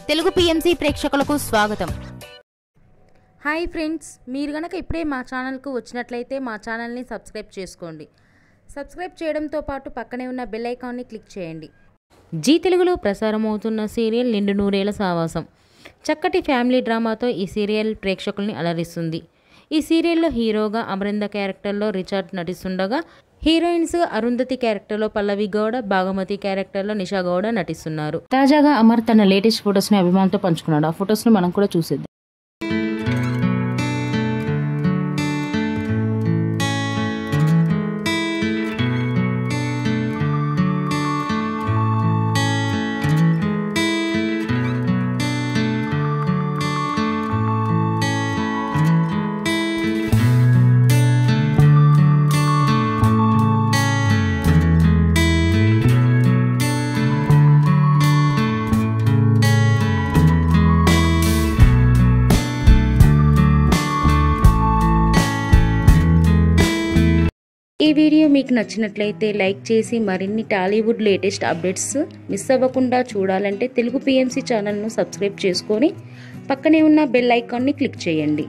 Telugu PMC ప్రేక్షకులకు స్వాగతం. Hi friends, మీరు గనక ఇప్పుడే మా ఛానల్కు వచ్చినట్లయితే మా ఛానల్ని సబ్స్క్రైబ్ చేసుకోండి. సబ్స్క్రైబ్ చేయడంతో పాటు పక్కనే ఉన్న బెల్ ఐకాన్ని క్లిక్ చేయండి. జీ తెలుగులో ప్రసారమవుతున్న సీరియల్ నిండు నూరేళ్ల సావాసం. చక్కటి ఫ్యామిలీ డ్రామాతో ఈ సీరియల్ ప్రేక్షకుల్ని అలరిస్తుంది. ఈ సీరియల్లో హీరోగా అమరింద క్యారెక్టర్లో రిచర్డ్ నటిస్తుండగా, హీరోయిన్స్ అరుంధతి క్యారెక్టర్లో పల్లవి గౌడ, భాగమతి క్యారెక్టర్లో నిషా గౌడ నటిస్తున్నారు. తాజాగా అమర్ తన లేటెస్ట్ ఫొటోస్ని అభిమానులతో పంచుకున్నాడు. ఆ ఫొటోస్ని మనం కూడా చూసేద్దాం. ఈ వీడియో మీకు నచ్చినట్లయితే లైక్ చేసి మరిన్ని టాలీవుడ్ లేటెస్ట్ అప్డేట్స్ మిస్ అవ్వకుండా చూడాలంటే తెలుగు పిఎంసి ఛానల్ను సబ్స్క్రైబ్ చేసుకొని పక్కనే ఉన్న బెల్ ఐకాన్ని క్లిక్ చేయండి.